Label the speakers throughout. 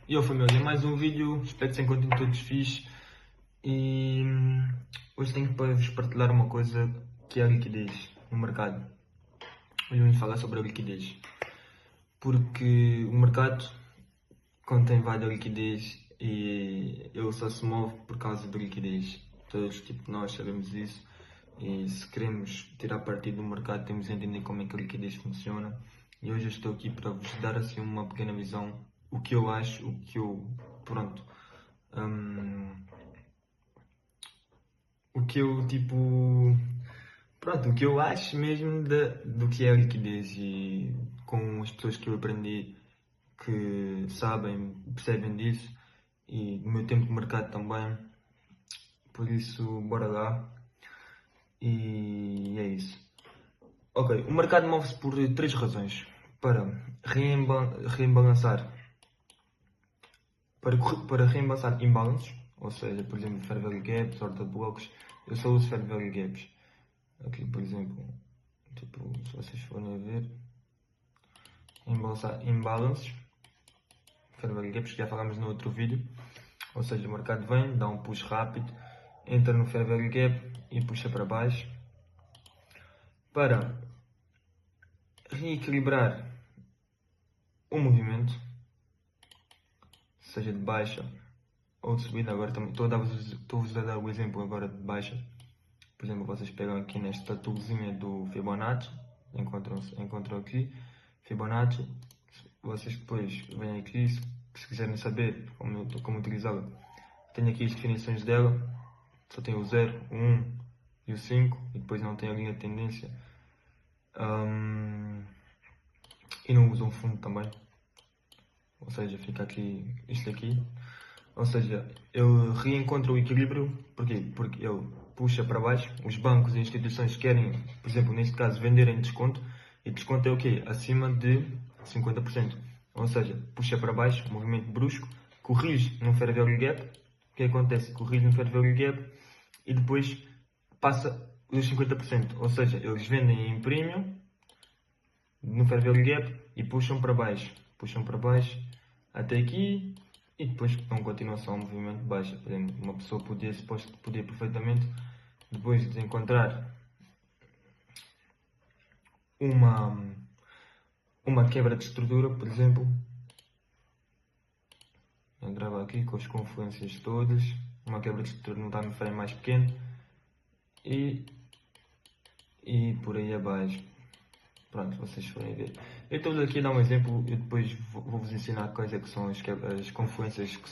Speaker 1: E eu família, mais um vídeo, espero que se encontrem todos fixe. E hoje tenho para vos partilhar uma coisa que é a liquidez no mercado. Hoje vamos falar sobre a liquidez. Porque o mercado contém várias liquidez e ele só se move por causa da liquidez. Todos tipo nós sabemos isso. E se queremos tirar partido do mercado temos de entender como é que a liquidez funciona. E hoje eu estou aqui para vos dar assim uma pequena visão, o que eu acho, o que eu, pronto, o que eu tipo, pronto, o que eu acho mesmo do que é a liquidez e com as pessoas que eu aprendi que sabem, percebem disso e no meu tempo de mercado também, por isso bora lá e é isso. Ok, o mercado move-se por três razões. Para reembalançar, para reembalançar imbalances, ou seja, por exemplo, fair value gaps, order blocks, eu só uso fair value gaps. Aqui, por exemplo, tipo, se vocês forem a ver, reembalançar imbalances, fair value gaps, que já falámos no outro vídeo, ou seja, o mercado vem, dá um push rápido, entra no fair value gap e puxa para baixo, para reequilibrar o movimento, seja de baixa ou de subida. Agora também estou-vos a dar o exemplo agora de baixa. Por exemplo, vocês pegam aqui nesta toolzinha do Fibonacci, encontram aqui Fibonacci. Vocês depois vêm aqui, se quiserem saber como utilizá-la, tenho aqui as definições dela. Só tem o 0, o 1 e o 5 e depois não tem a linha de tendência. E não usa um fundo também, ou seja, fica aqui isto aqui. Ou seja, ele reencontra o equilíbrio. Porquê? Porque ele puxa para baixo. Os bancos e instituições querem, por exemplo, neste caso, venderem desconto. E desconto é o quê? Acima de 50%. Ou seja, puxa para baixo, movimento brusco, corrige no fair value gap. O que acontece? Corrige no fair value gap e depois passa os 50%. Ou seja, eles vendem em premium no fair value gap e puxam para baixo. Puxam para baixo até aqui. E depois não continua só o movimento de baixa. Por exemplo, uma pessoa podia perfeitamente, depois de encontrar uma quebra de estrutura, por exemplo, entrava aqui com as confluências todas, uma quebra de estrutura no time frame mais pequeno e por aí abaixo. Pronto, vocês forem ver. Eu estou aqui a dar um exemplo e depois vou-vos ensinar quais é que são as confluências que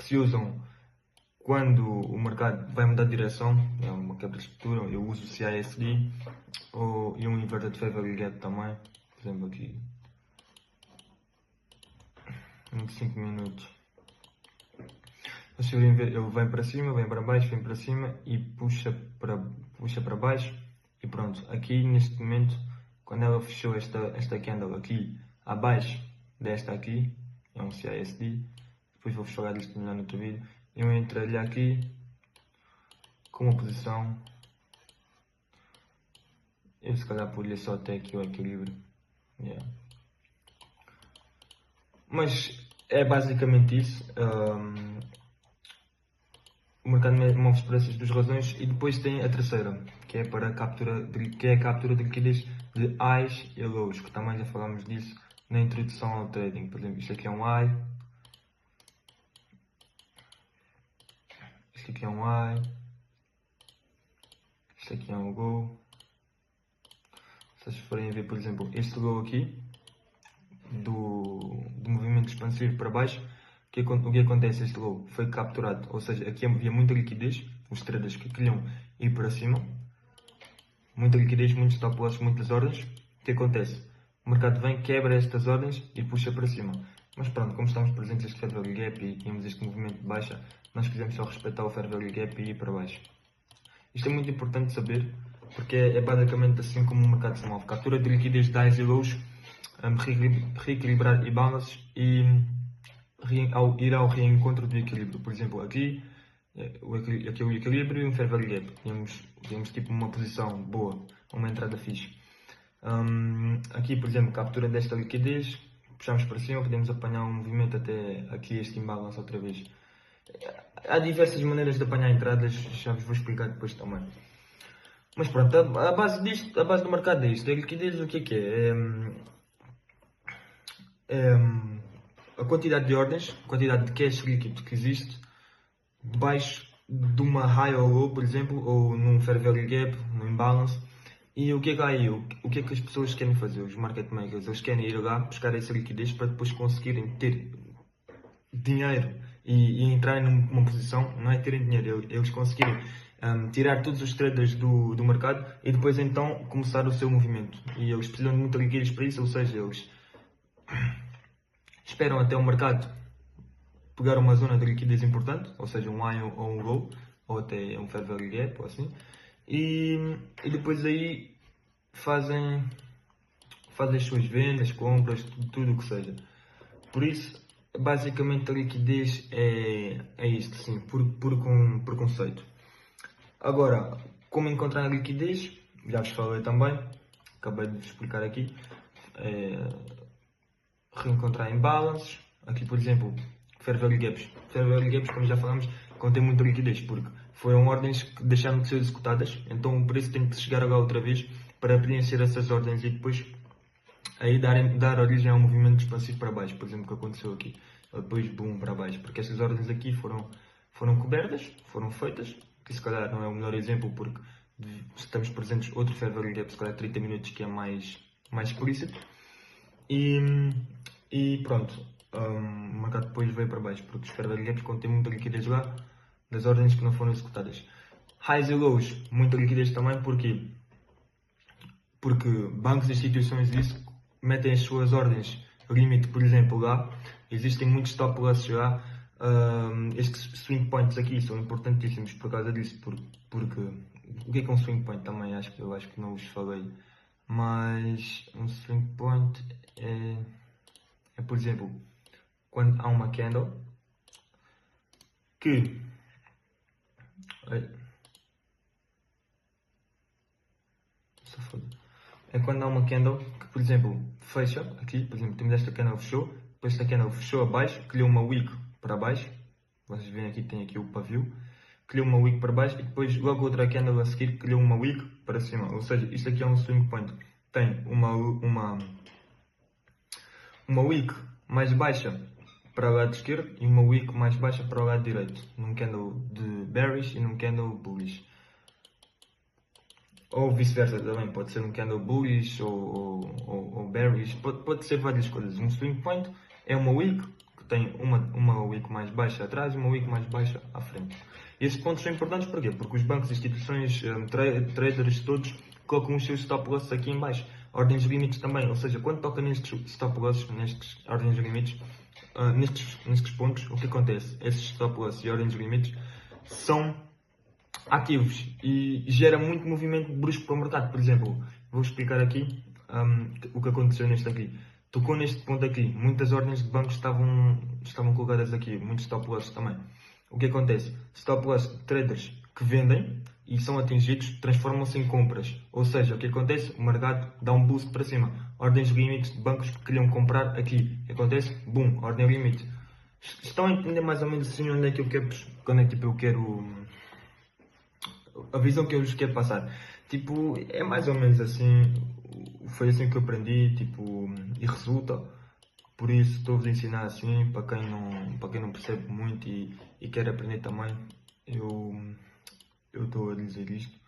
Speaker 1: se usam quando o mercado vai mudar de direção. É uma quebra de estrutura. Eu uso o CISD e um inverted fair value gap também. Por exemplo, aqui 25 minutos. Vocês verem ver, ele vem para cima, vem para baixo, vem para cima e puxa para baixo. E pronto, aqui neste momento, quando ela fechou esta candle aqui abaixo desta aqui, é um CISD, depois vou falar disto melhor no outro vídeo, eu entrei-lhe aqui com uma posição, eu se calhar pôr-lhe só até aqui o equilíbrio, yeah. Mas é basicamente isso. O mercado move-se por essas duas razões e depois tem a terceira, que é para a captura de liquidez de highs e lows, que também já falámos disso na introdução ao trading. Por exemplo, isto aqui é um high, isto aqui é um high, isto aqui é um low. Se vocês forem ver, por exemplo, este low aqui do movimento expansivo para baixo, o que acontece? Este low foi capturado, ou seja, aqui havia muita liquidez, os traders que queriam ir para cima, muita liquidez, muitos stop loss, muitas ordens. O que acontece? O mercado vem, quebra estas ordens e puxa para cima. Mas pronto, como estamos presentes neste fair value gap e tínhamos este movimento de baixa, nós quisemos só respeitar o fair value gap e ir para baixo. Isto é muito importante saber, porque é basicamente assim como o mercado se move. Captura de liquidez de highs e lows, reequilibrar imbalances e ir ao reencontro do equilíbrio. Por exemplo, aqui é o equilíbrio e um fair value gap. Temos tipo uma posição boa, uma entrada fixe. Aqui, por exemplo, captura desta liquidez, puxamos para cima, podemos apanhar um movimento até aqui este imbalance outra vez. Há diversas maneiras de apanhar entradas, já vos vou explicar depois também. Mas pronto, a base disto, a base do mercado é isto. A liquidez, o que é? É a quantidade de ordens, a quantidade de cash líquido que existe debaixo de uma high ou low, por exemplo, ou num fair value gap, num imbalance. E o que é que há aí? O que é que as pessoas querem fazer? Os market makers, eles querem ir lá buscar essa liquidez para depois conseguirem ter dinheiro e entrarem numa posição, não é terem dinheiro, eles conseguirem tirar todos os traders do mercado e depois então começar o seu movimento. E eles precisam de muita liquidez para isso, ou seja, eles esperam até o mercado pegar uma zona de liquidez importante, ou seja, um high ou um low, ou até um fair value gap, ou assim, e depois aí fazem as suas vendas, compras, tudo o que seja. Por isso, basicamente a liquidez é isto, sim, por conceito. Agora, como encontrar a liquidez, já vos falei também, acabei de vos explicar aqui. Reencontrar imbalances, aqui por exemplo, fair value gaps. Fair value gaps, como já falamos, contém muita liquidez, porque foram ordens que deixaram de ser executadas, então o preço tem que chegar lá outra vez para preencher essas ordens e depois aí dar origem a um movimento expansivo para baixo, por exemplo, que aconteceu aqui. Depois, boom, para baixo, porque essas ordens aqui foram cobertas, foram feitas, que se calhar não é o melhor exemplo, porque estamos presentes outro fair value gap, se calhar 30 minutos, que é mais explícito. E pronto, o mercado depois veio para baixo, porque os fair value gaps contêm muita liquidez lá, das ordens que não foram executadas. Highs e lows, muita liquidez também, porquê? Porque bancos e instituições disso metem as suas ordens limite, por exemplo, lá. Existem muitos stop losses lá. Estes swing points aqui são importantíssimos por causa disso, porque o que é um swing point também? Eu acho que não vos falei. Mas um swing point é, por exemplo, quando há uma candle que é quando há uma candle que, por exemplo, fecha aqui, por exemplo, temos esta candle fechou, depois esta candle fechou abaixo, criou uma wick para baixo, vocês veem aqui, tem aqui o pavio, criou uma wick para baixo e depois logo outra candle a seguir criou uma wick para cima, ou seja, isto aqui é um swing point, tem uma wick mais baixa para o lado esquerdo e uma wick mais baixa para o lado direito, num candle de bearish e num candle bullish. Ou vice-versa também, pode ser um candle bullish ou bearish, pode ser várias coisas. Um swing point é uma wick que tem uma wick mais baixa atrás e uma wick mais baixa à frente. E esses pontos são importantes porquê? Porque os bancos, instituições, traders todos colocam os seus stop losses aqui em baixo. Ordens limites também, ou seja, quando toca nestes stop losses, nestes ordens limites, nestes pontos, o que acontece? Esses stop losses e ordens limites são ativos e gera muito movimento brusco para o mercado. Por exemplo, vou explicar aqui o que aconteceu neste aqui. Tocou neste ponto aqui, muitas ordens de bancos estavam colocadas aqui, muitos stop losses também. O que acontece? Stop loss traders que vendem e são atingidos transformam-se em compras. Ou seja, o que acontece? O mercado dá um boost para cima. Ordens limites de bancos que queriam comprar aqui. O que acontece? Boom, ordem limite. Estão a entender mais ou menos assim onde é que eu quero, quando é que eu quero a visão que eu vos quero passar. Tipo, é mais ou menos assim, foi assim que eu aprendi, tipo, e resulta. Por isso estou-vos a ensinar assim, para quem não percebe muito e quer aprender também, eu estou a dizer isto,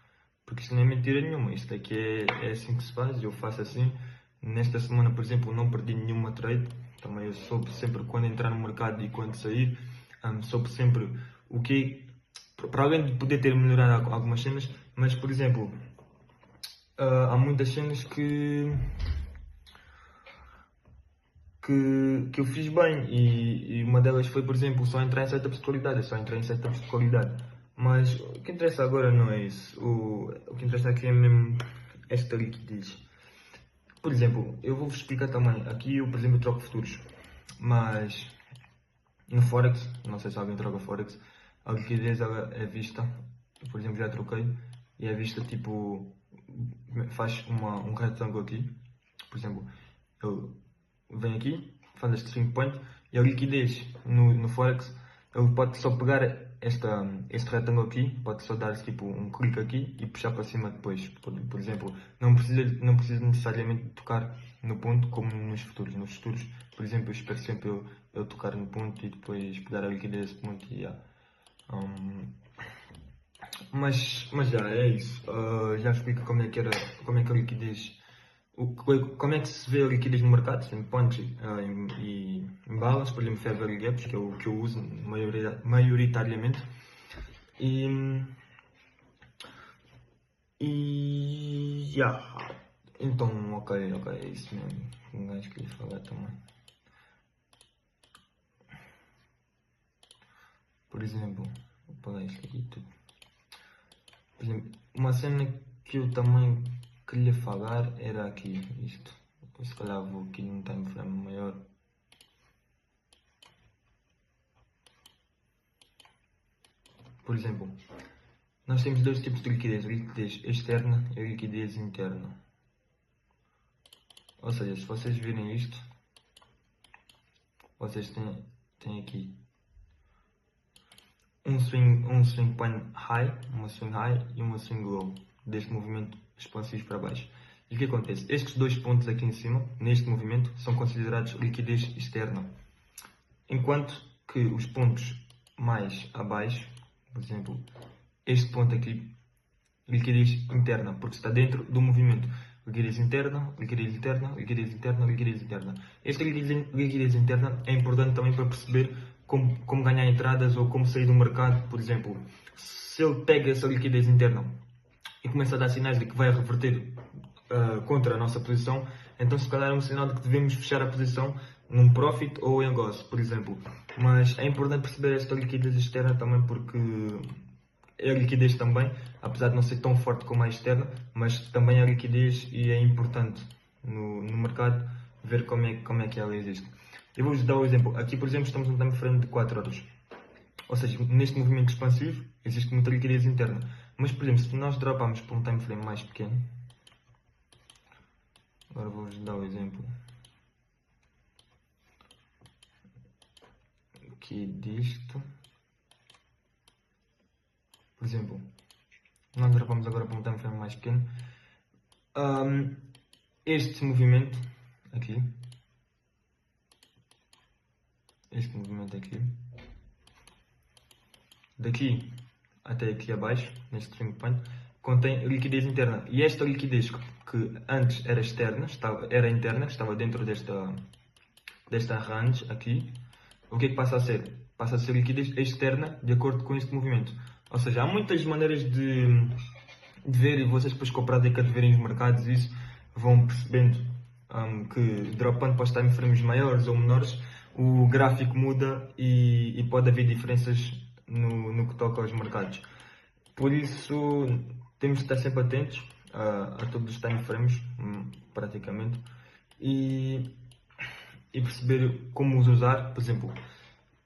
Speaker 1: porque isto não é mentira nenhuma, isto aqui é assim que se faz, eu faço assim. Nesta semana, por exemplo, não perdi nenhuma trade, também eu soube sempre quando entrar no mercado e quando sair, soube sempre o que, para além de poder ter melhorado algumas cenas, mas por exemplo, há muitas cenas que eu fiz bem e uma delas foi, por exemplo, só entrar em setups de qualidade, eu só entrei em setups de qualidade. Mas o que interessa agora não é isso, o que interessa aqui é mesmo esta liquidez. Por exemplo, eu vou-vos explicar também, aqui eu, por exemplo, troco futuros, mas no Forex, não sei se alguém troca Forex, a liquidez ela é vista, por exemplo, já troquei, e é vista tipo, faz um retângulo aqui, por exemplo, eu venho aqui, faz este string point e a liquidez no Forex, ele pode só pegar este retângulo aqui, pode só dar tipo um clique aqui e puxar para cima depois. Por exemplo, não precisa necessariamente tocar no ponto como nos futuros. Nos futuros, por exemplo, eu espero sempre eu tocar no ponto e depois pegar a liquidez desse ponto e mas já é isso. Já explico como é que a liquidez, como é que se vê a liquidez no mercado, em pontos e em balas, por exemplo, fair value gaps, que é o que eu uso maioritariamente. Já. Então, ok, é isso mesmo. Um gajo queria falar também. Por exemplo, vou pagar isto aqui tudo. Por exemplo, uma cena que eu também queria falar era aqui, isto. Se calhar vou aqui num time frame maior. Por exemplo, nós temos dois tipos de liquidez, liquidez externa e liquidez interna. Ou seja, se vocês virem isto, vocês têm aqui um swing point high, uma swing high e uma swing low, deste movimento expansivo para baixo. E o que acontece? Estes dois pontos aqui em cima, neste movimento, são considerados liquidez externa. Enquanto que os pontos mais abaixo, por exemplo, este ponto aqui, liquidez interna, porque está dentro do movimento. Liquidez interna, liquidez interna, liquidez interna, liquidez interna. Esta liquidez interna é importante também para perceber como ganhar entradas ou como sair do mercado. Por exemplo, se ele pega essa liquidez interna e começa a dar sinais de que vai reverter contra a nossa posição, então se calhar é um sinal de que devemos fechar a posição num profit ou em loss, por exemplo. Mas é importante perceber esta liquidez externa também porque é a liquidez também, apesar de não ser tão forte como a externa, mas também é a liquidez e é importante no mercado ver como é que ela existe. Eu vou-vos dar um exemplo. Aqui, por exemplo, estamos num time frame de 4 horas. Ou seja, neste movimento expansivo existe muita liquidez interna. Mas, por exemplo, se nós dropamos para um time frame mais pequeno, agora vou-vos dar o exemplo aqui disto. Por exemplo, nós dropamos agora para um time frame mais pequeno. Este movimento aqui, daqui até aqui abaixo, neste string point, contém liquidez interna. E esta liquidez que antes era externa, era interna, que estava dentro desta range aqui, o que é que passa a ser? Passa a ser liquidez externa de acordo com este movimento. Ou seja, há muitas maneiras de ver, e vocês depois com a prática de verem os mercados isso, vão percebendo que dropando para os time frames maiores ou menores, o gráfico muda e pode haver diferenças no que toca aos mercados. Por isso, temos de estar sempre atentos a todos os time frames, praticamente, e perceber como os usar. Por exemplo,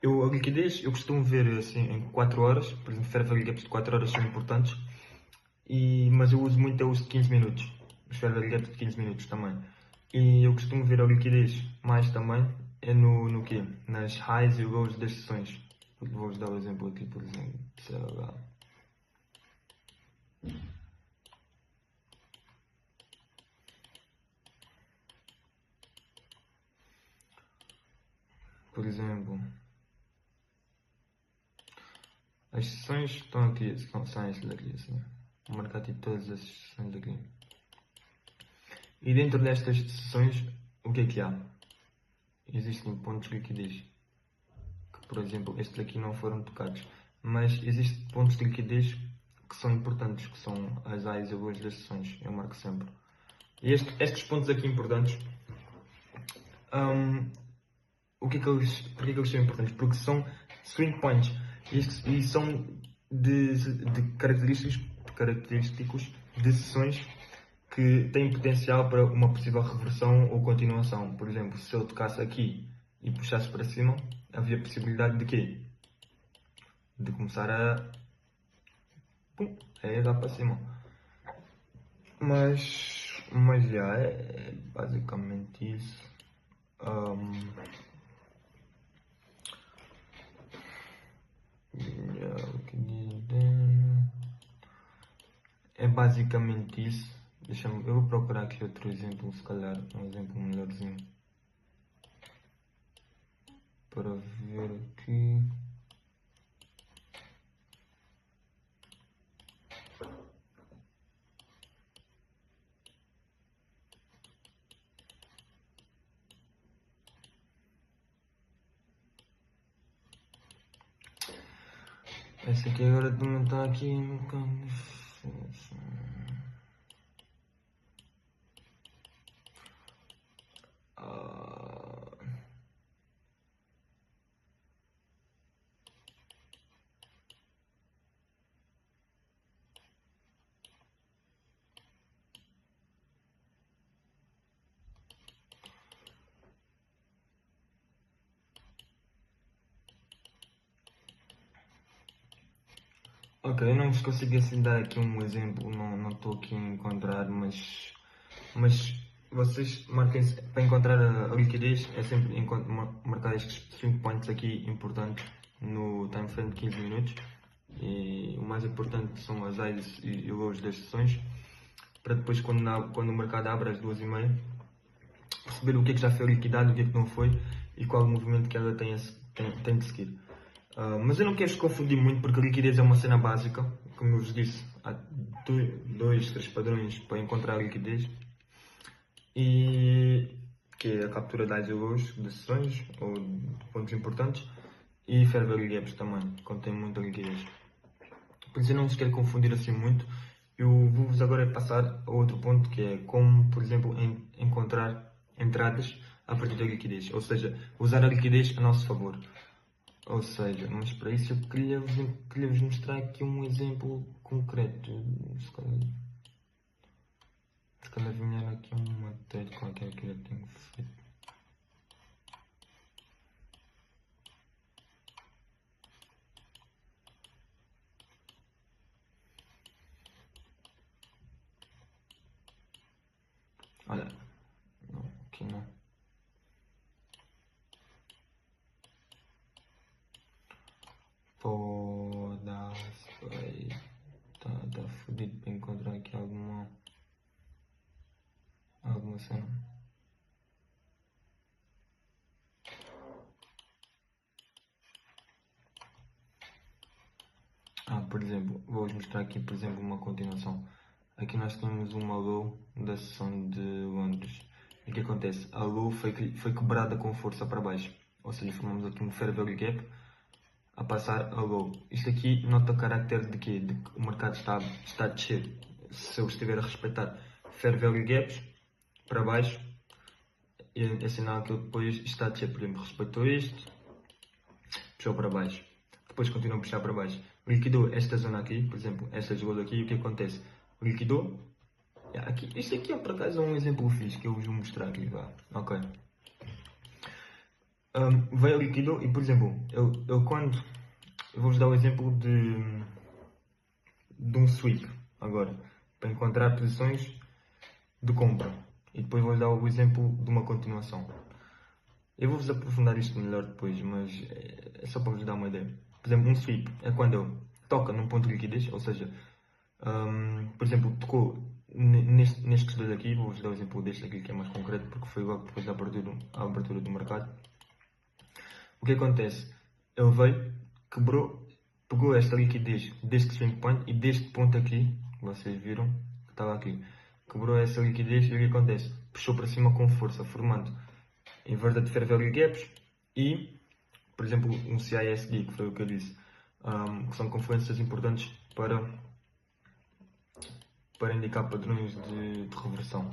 Speaker 1: a liquidez eu costumo ver assim em 4 horas, por exemplo, fair value gaps de 4 horas são importantes, mas eu uso muito os de 15 minutos, os fair value gaps de 15 minutos também. E eu costumo ver a liquidez mais também é no quê? Nas highs e lows das sessões. Vou-vos dar o exemplo aqui, por exemplo, CLH. Por exemplo, as sessões estão aqui, são estas daqui, assim. Vou marcar aqui todas as sessões daqui. E dentro destas sessões, o que há? Existem pontos de liquidez. Que, por exemplo, estes aqui não foram tocados. Mas existem pontos de liquidez que são importantes, que são as highs e lows das sessões. Eu marco sempre. E estes pontos aqui importantes, porque é que eles são importantes? Porque são swing points e são de característicos de sessões que têm potencial para uma possível reversão ou continuação. Por exemplo, se eu tocasse aqui e puxasse para cima, havia possibilidade de quê? De começar a ir lá para cima. Mas já é basicamente isso. basicamente isso. Eu vou procurar aqui outro exemplo, se calhar um exemplo melhorzinho. Para ver aqui. Esse aqui agora também está aqui um bocado. Ok, eu não vos consigo assim dar aqui um exemplo, não estou aqui a encontrar, mas vocês marquem-se para encontrar a liquidez, é sempre marcar estes 5 pontos aqui importantes no time frame de 15 minutos. E o mais importante são as highs e lows das sessões, para depois quando o mercado abre às 2h30, perceber o que é que já foi liquidado, o que é que não foi e qual o movimento que ela tem de seguir. Mas eu não quero vos confundir muito porque a liquidez é uma cena básica, como eu vos disse, há 2, 3 padrões para encontrar a liquidez, e que é a captura de highs e lows de sessões ou de pontos importantes, e fair value gaps também, quando tem muita liquidez. Por isso eu não vos quero confundir assim muito. Eu vou-vos agora passar a outro ponto, que é como, por exemplo, encontrar entradas a partir da liquidez, ou seja, usar a liquidez a nosso favor. Ou seja, mas para isso eu queria-vos mostrar aqui um exemplo concreto. Se calhar vinha aqui uma tag qualquer que eu tenho feito. Olha, não, aqui não. Foda-se, aí. Tá fodido para encontrar aqui alguma cena. Por exemplo, vou-vos mostrar aqui, por exemplo, uma continuação. Aqui nós temos uma low da sessão de Londres. E o que acontece? A low foi quebrada com força para baixo. Ou seja, formamos aqui um fair value gap a passar a low. Isto aqui nota o carácter de quê? De que o mercado está a descer. Se eu estiver a respeitar fair value gaps para baixo, é sinal que ele depois está a descer. Por exemplo, respeitou isto, puxou para baixo. Depois continua a puxar para baixo. Liquidou esta zona aqui, por exemplo, esta zona aqui, e o que acontece? Liquidou. Isto aqui é por acaso um exemplo fixe que eu vos vou mostrar aqui. Ok. Veio liquidou e, por exemplo, eu quando. Eu vou-vos dar o exemplo de um sweep agora, para encontrar posições de compra. E depois vou-vos dar o exemplo de uma continuação. Eu vou-vos aprofundar isto melhor depois, mas é só para vos dar uma ideia. Por exemplo, um sweep é quando ele toca num ponto de liquidez, ou seja, por exemplo, tocou nestes dois aqui, vou-vos dar o exemplo deste aqui que é mais concreto, porque foi logo depois da abertura do mercado. O que acontece? Ele veio, quebrou, pegou esta liquidez deste swing point e deste ponto aqui, vocês viram, que estava aqui, quebrou essa liquidez e o que acontece? Puxou para cima com força, formando inverted fair value gaps e, por exemplo, um CISD, que foi o que eu disse, que são confluências importantes para indicar padrões de reversão.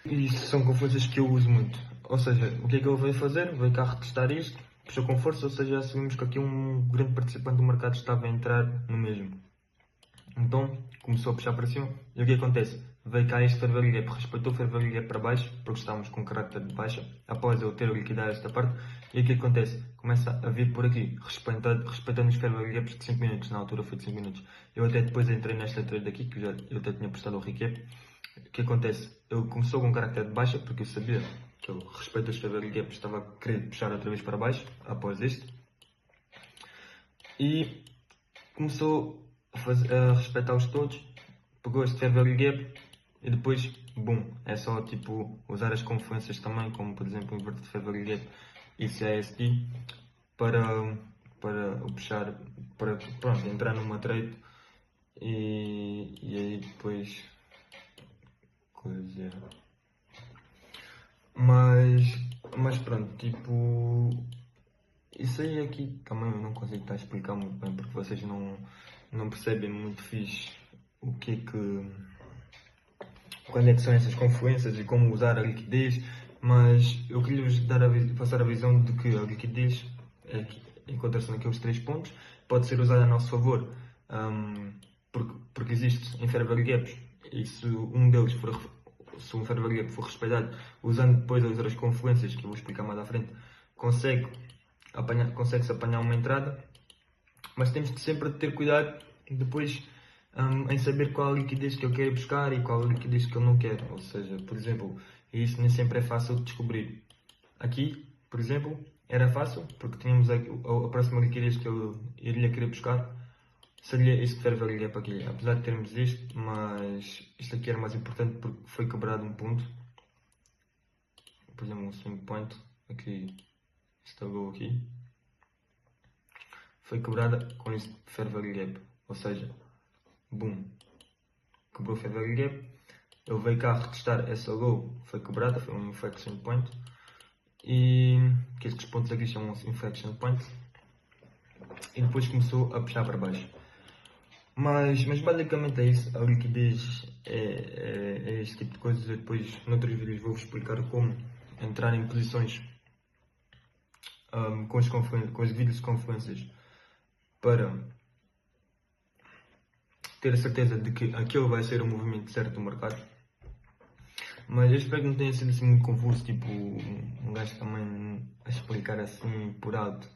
Speaker 1: E isto são confluências que eu uso muito. Ou seja, o que é que ele veio fazer? Veio cá retestar isto, puxou com força, ou seja, assumimos que aqui um grande participante do mercado estava a entrar no mesmo. Então, começou a puxar para cima, e o que acontece? Veio cá este fair value gap, respeitou o fair value gap para baixo, porque estávamos com carácter de baixa, após eu ter liquidado esta parte, e o que acontece? Começa a vir por aqui, respeitando os fair value gaps de 5 minutos, na altura foi de 5 minutos. Eu até depois entrei nesta trade aqui, que eu até tinha postado o recap. O que acontece? Ele começou com carácter de baixa, porque eu sabia que ele respeita os fair value gaps, estava a querer puxar outra vez para baixo, após este. E começou a respeitá-los todos, pegou este Favor Gap e depois, boom, é só tipo usar as confluências também, como por exemplo o Inverted Favor Gap e CIST para, para o puxar, para pronto, entrar numa trade e aí depois coisa. Mas, mas pronto, tipo, isso aí aqui também eu não consigo estar a explicar muito bem porque vocês não percebem muito fixe o que é que. Quando é que são essas confluências e como usar a liquidez, mas eu queria-vos passar a visão de que a liquidez encontra-se naqueles 3 pontos, pode ser usada a nosso favor, porque existe em fair value gaps e se um deles for, se um fair value gap for respeitado, usando depois a usar as confluências que eu vou explicar mais à frente, consegue-se apanhar uma entrada, mas temos de sempre ter cuidado depois em saber qual a liquidez que eu quero buscar e qual a liquidez que eu não quero. Ou seja, por exemplo, isso nem sempre é fácil de descobrir. Aqui, por exemplo, era fácil porque tínhamos a próxima liquidez que eu iria querer buscar seria este fair value gap aqui. Apesar de termos isto, mas isto aqui era mais importante porque foi quebrado um ponto. Por exemplo, um swing point aqui, estragou aqui. Foi quebrada com este fair value gap, ou seja, boom, quebrou o fair value gap, ele veio cá retestar essa low, foi quebrada, foi um inflection point, e que estes pontos aqui chamam-se inflection point, e depois começou a puxar para baixo. Mas basicamente é isso, a liquidez é este tipo de coisas. Eu depois, noutros vídeos, vou-vos explicar como entrar em posições com as devidas confluências para ter a certeza de que aquele vai ser o movimento certo do mercado. Mas eu espero que não tenha sido assim muito confuso, tipo, um gajo também a explicar assim por alto.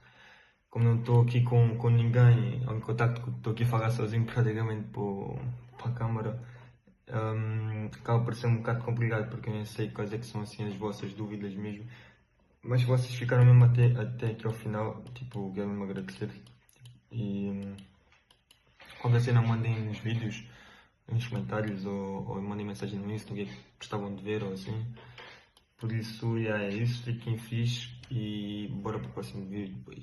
Speaker 1: Como não estou aqui com ninguém em contacto, estou aqui a falar sozinho praticamente para a câmara, acaba por ser um bocado complicado porque eu nem sei quais é que são assim as vossas dúvidas mesmo. Mas se vocês ficaram mesmo até aqui ao final, tipo, quero mesmo agradecer. E qualquer cena mandem nos vídeos, nos comentários ou mandem mensagem no Insta o que é que gostavam de ver ou assim. Por isso, é isso, fiquem fixe e bora para o próximo vídeo depois.